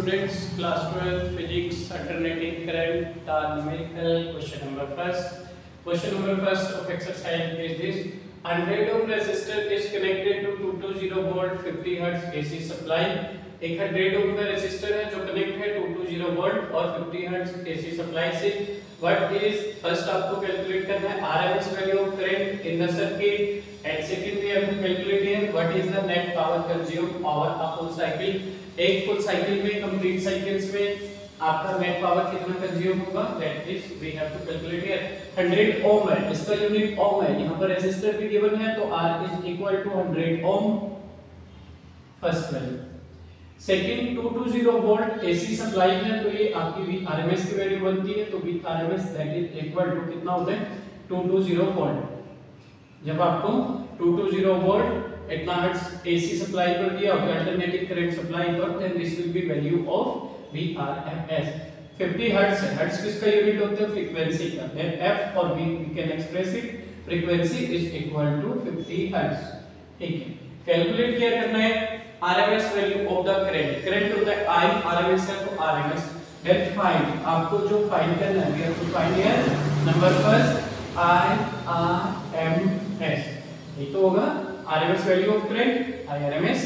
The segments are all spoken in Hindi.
students, class 12 physics alternating current numerical question number first. Question number first of exercise is this: 100 ohm resistor is connected to 220 volt 50 hertz AC supply. एक 100 ओम का रेसिस्टर है जो कनेक्ट है 220 वोल्ट और 50 हर्ट्ज एसी सप्लाई से. व्हाट इज फर्स्ट आपको कैलकुलेट करना है RMS value of current in the circuit and second we have to calculate here what is the net power consumed over a full cycle. एक फुल साइकिल में कंप्लीट साइकिल्स में आपका नेट पावर कितना कंज्यूम होगा that is we have to calculate here. 100 ohm है, इसका यूनिट ओम है, यहां पर रेसिस्टर भी गिवन है तो R is equal to 100 ohm first value. Second 220 volt AC supply है तो ये आपकी वी आरएमएस की वैल्यू बनती है तो V RMS that is equal to कितना होता है 220 वोल्ट. जब आपको 220 वोल्ट इतना हर्ट्ज एसी सप्लाई पर दिया होगा अल्टरनेटिव करंट सप्लाई पर then this will be value of V RMS. 50 hertz है, हर्ट्ज किसका यूनिट होता है फ्रीक्वेंसी का. देन एफ और we can express it frequency is equal to 50 hertz. ठीक है, कैलकुलेट क्या करना है RMS value of the current. Current होता है I, RMS है तो RMS. देन फाइंड, आपको जो फाइंड करना है we have to find here number first IRMS. ये तो होगा RMS value of current IRMS.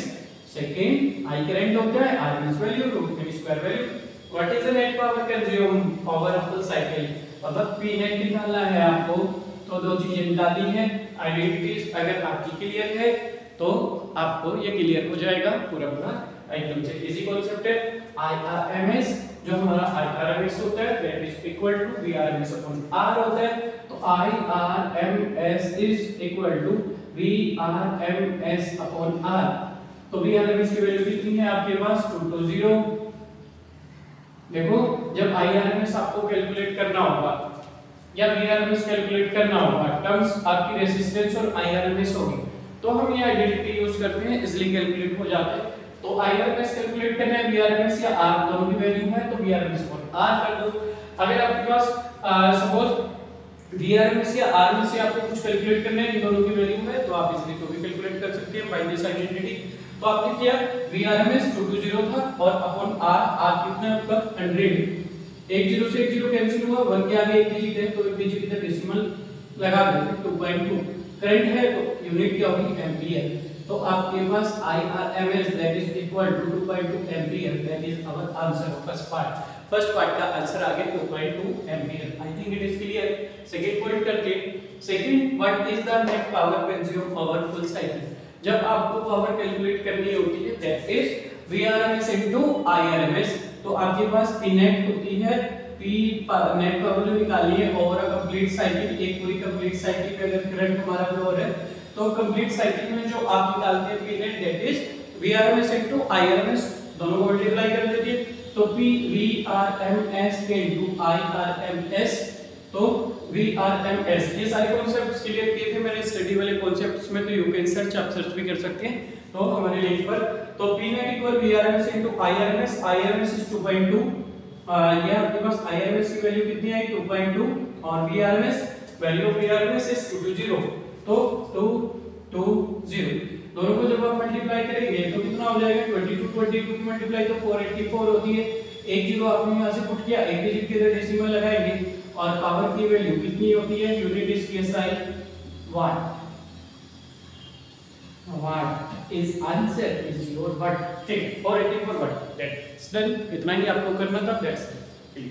Second I current होता है RMS value root mean square value. What is the net power consumed over a full cycle. मतलब P नेट निकालना है आपको तो दो चीजें निकालनी है. आइडेंटिटीज अगर आपकी क्लियर है तो आपको ये क्लियर हो जाएगा पूरा एकदम से इजी कॉन्सेप्ट है. IRMS जो हमारा IRMS होता है that is equal to VRMS upon R होता है तो IRMS is equal to VRMS upon R. तो VRMS की वैल्यू कितनी है आपके पास 220. देखो जब IRMS आपको कैलकुलेट करना होगा या VRMS कैलकुलेट करना होगा टर्म्स आपकी रेजिस्टेंस और IRMS होगी तो हम ये आइडेंटिटी यूज करते हैं इसलिए कैलकुलेट हो जाता है. तो IRMS कैलकुलेट करना है VRMS या R दोनों की वैल्यू है तो VRMS को R कर दो. अगर आपके पास सपोज VRMS या R में से आपको कुछ कैलकुलेट करना है इन दोनों की वैल्यू है तो आप इसलिए को भी कैलकुलेट कर सकते हैं बाय दिस आइडेंटिटी. तो आपने किया VRMS 220 था और अपॉन R कितना है आपका 100. एक जीरो से एक जीरो कैंसिल हुआ, 1 के आगे एक डिजिट है तो एक डिजिट इधर डेसिमल लगा देते 2.2. करंट है तो यूनिट क्या होगी एम्पीयर. तो आपके पास IRMS that is equal to 2.2 ampere. That is our answer first part. First part का आंसर आ गया 2.2 ampere. I think it is clear. Second point करके second what is the net power consumed over full cycle. जब आपको पावर कैलकुलेट करनी होती है that is VRMS into IRMS. तो आपके पास P नेट होती है P नेट पावर जो निकालनी है ओवर अ कंप्लीट साइकिल. एक पूरी कंप्लीट साइकिल में अगर करंट हमारा फ्लो है तो कंप्लीट साइकिल में जो आप निकालते हैं P net that is VRMS into IRMS दोनों को मल्टीप्लाई कर देते हैं तो P VRMS इनटू IRMS. तो VRMS ये सारे कॉन्सेप्ट्स क्लियर किए थे मैंने स्टडी वाले कॉन्सेप्ट्स में तो यू कैन सर्च, आप सर्च भी कर सकते हैं तो हमारे लिंक पर. तो P net equal VRMS into IRMS. IRMS is 2.2. ये आपके पास IRMS की वैल्यू कितनी आई 2.2 और VRMS value of VRMS is 220. तो 220 दोनों को जब आप मल्टीप्लाई करेंगे तो कितना हो जाएगा 22 की मल्टीप्लाई तो 484 होती है. एक जीरो आपने यहां से पुट किया, एक डिजिट के इधर डेसिमल लगाएंगे और पावर की वैल्यू कितनी होती है unit is KSI watt. What is answer is your what. ठीक है 484 watt. That's done. इतना ही आपको करना था. That's it.